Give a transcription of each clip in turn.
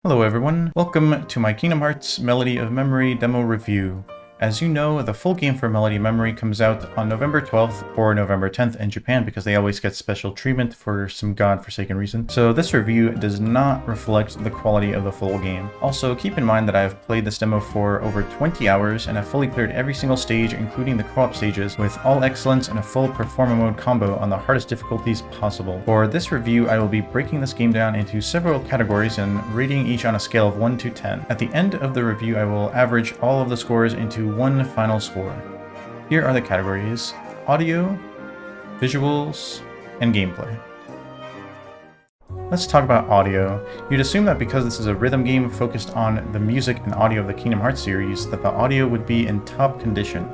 Hello everyone, welcome to my Kingdom Hearts Melody of Memory demo review. As you know, the full game for Melody of Memory comes out on November 12th or November 10th in Japan because they always get special treatment for some godforsaken reason. So this review does not reflect the quality of the full game. Also, keep in mind that I have played this demo for over 20 hours and have fully cleared every single stage, including the co-op stages, with all excellence and a full Performer mode combo on the hardest difficulties possible. For this review, I will be breaking this game down into several categories and rating each on a scale of 1 to 10. At the end of the review, I will average all of the scores into one final score. Here are the categories: audio, visuals, and gameplay. Let's talk about audio. You'd assume that because this is a rhythm game focused on the music and audio of the Kingdom Hearts series, that the audio would be in top condition.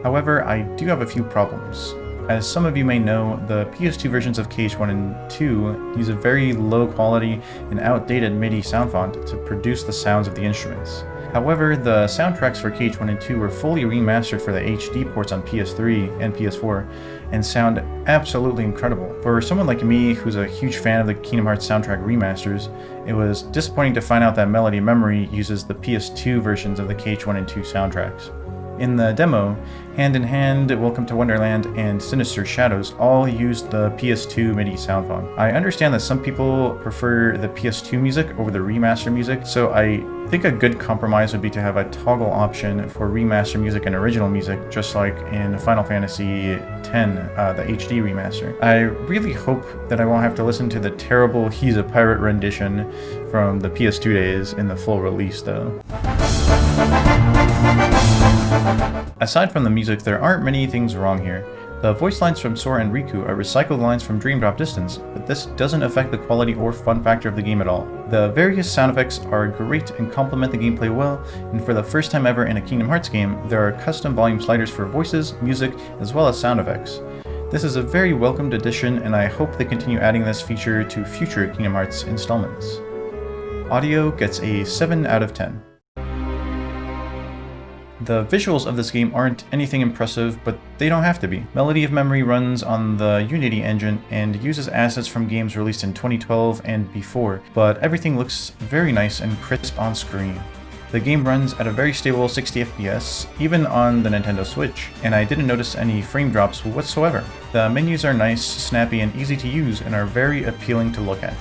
However, I do have a few problems. As some of you may know, the PS2 versions of KH1 and 2 use a very low quality and outdated MIDI sound font to produce the sounds of the instruments. However, the soundtracks for KH1 and 2 were fully remastered for the HD ports on PS3 and PS4 and sound absolutely incredible. For someone like me who's a huge fan of the Kingdom Hearts soundtrack remasters, it was disappointing to find out that Melody of Memory uses the PS2 versions of the KH1 and 2 soundtracks. In the demo, Hand in Hand, Welcome to Wonderland, and Sinister Shadows all used the PS2 MIDI sound font. I understand that some people prefer the PS2 music over the remaster music, so I think a good compromise would be to have a toggle option for remaster music and original music, just like in Final Fantasy X, the HD remaster. I really hope that I won't have to listen to the terrible He's a Pirate rendition from the PS2 days in the full release, though. Aside from the music, there aren't many things wrong here. The voice lines from Sora and Riku are recycled lines from Dream Drop Distance, but this doesn't affect the quality or fun factor of the game at all. The various sound effects are great and complement the gameplay well, and for the first time ever in a Kingdom Hearts game, there are custom volume sliders for voices, music, as well as sound effects. This is a very welcomed addition, and I hope they continue adding this feature to future Kingdom Hearts installments. Audio gets a 7 out of 10. The visuals of this game aren't anything impressive, but they don't have to be. Melody of Memory runs on the Unity engine and uses assets from games released in 2012 and before, but everything looks very nice and crisp on screen. The game runs at a very stable 60 FPS, even on the Nintendo Switch, and I didn't notice any frame drops whatsoever. The menus are nice, snappy, and easy to use, and are very appealing to look at.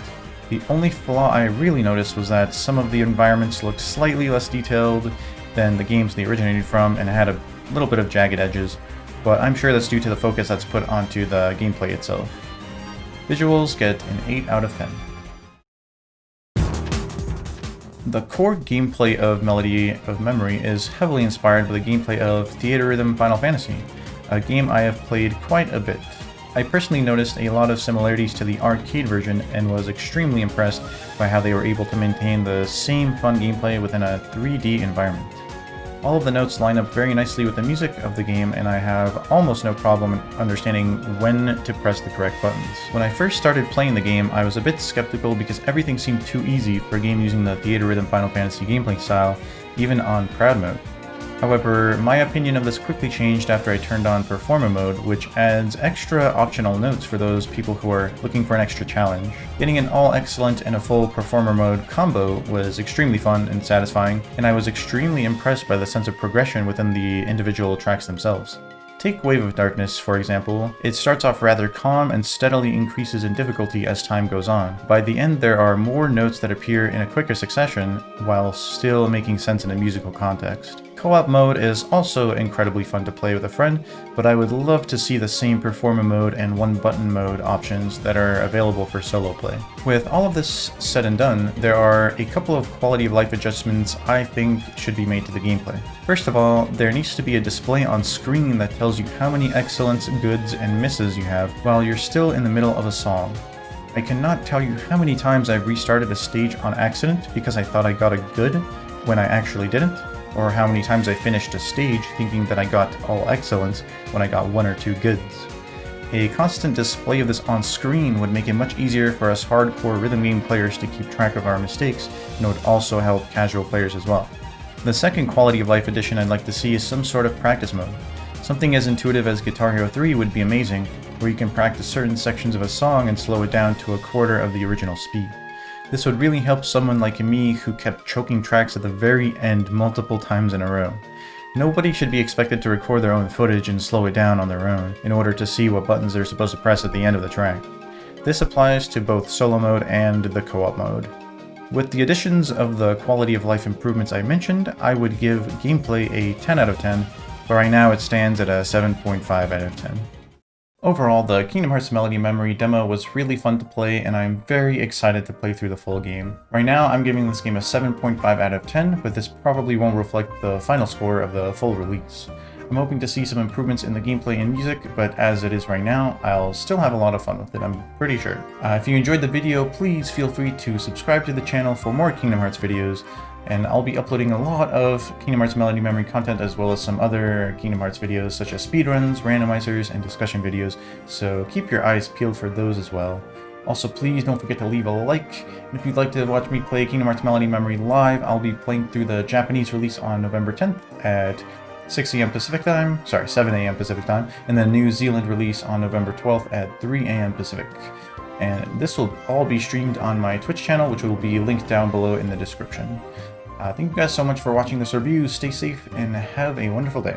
The only flaw I really noticed was that some of the environments looked slightly less detailed than the games they originated from and had a little bit of jagged edges, but I'm sure that's due to the focus that's put onto the gameplay itself. Visuals get an 8 out of 10. The core gameplay of Melody of Memory is heavily inspired by the gameplay of Theatrhythm Final Fantasy, a game I have played quite a bit. I personally noticed a lot of similarities to the arcade version and was extremely impressed by how they were able to maintain the same fun gameplay within a 3D environment. All of the notes line up very nicely with the music of the game, and I have almost no problem understanding when to press the correct buttons. When I first started playing the game, I was a bit skeptical because everything seemed too easy for a game using the Theatrhythm Final Fantasy gameplay style, even on Proud mode. However, my opinion of this quickly changed after I turned on Performer mode, which adds extra optional notes for those people who are looking for an extra challenge. Getting an all excellent and a full Performer mode combo was extremely fun and satisfying, and I was extremely impressed by the sense of progression within the individual tracks themselves. Take Wave of Darkness, for example. It starts off rather calm and steadily increases in difficulty as time goes on. By the end, there are more notes that appear in a quicker succession, while still making sense in a musical context. Co-op mode is also incredibly fun to play with a friend, but I would love to see the same Performer mode and one-button mode options that are available for solo play. With all of this said and done, there are a couple of quality of life adjustments I think should be made to the gameplay. First of all, there needs to be a display on screen that tells you how many excellents, goods, and misses you have while you're still in the middle of a song. I cannot tell you how many times I've restarted a stage on accident because I thought I got a good when I actually didn't, or how many times I finished a stage thinking that I got all excellence when I got 1 or 2 goods. A constant display of this on screen would make it much easier for us hardcore rhythm game players to keep track of our mistakes, and would also help casual players as well. The second quality of life addition I'd like to see is some sort of practice mode. Something as intuitive as Guitar Hero 3 would be amazing, where you can practice certain sections of a song and slow it down to a quarter of the original speed. This would really help someone like me who kept choking tracks at the very end multiple times in a row. Nobody should be expected to record their own footage and slow it down on their own in order to see what buttons they're supposed to press at the end of the track. This applies to both solo mode and the co-op mode. With the additions of the quality of life improvements I mentioned, I would give gameplay a 10 out of 10, but right now it stands at a 7.5 out of 10. Overall, the Kingdom Hearts Melody Memory demo was really fun to play, and I'm very excited to play through the full game. Right now, I'm giving this game a 7.5 out of 10, but this probably won't reflect the final score of the full release. I'm hoping to see some improvements in the gameplay and music, but as it is right now, I'll still have a lot of fun with it, I'm pretty sure. If you enjoyed the video, please feel free to subscribe to the channel for more Kingdom Hearts videos, and I'll be uploading a lot of Kingdom Hearts Melody Memory content as well as some other Kingdom Hearts videos such as speedruns, randomizers, and discussion videos, so keep your eyes peeled for those as well. Also, please don't forget to leave a like, and if you'd like to watch me play Kingdom Hearts Melody Memory live, I'll be playing through the Japanese release on November 10th at 6 a.m. Pacific time, 7 a.m. Pacific time, and the New Zealand release on November 12th at 3 a.m. Pacific. And this will all be streamed on my Twitch channel, which will be linked down below in the description. Thank you guys so much for watching this review, stay safe, and have a wonderful day.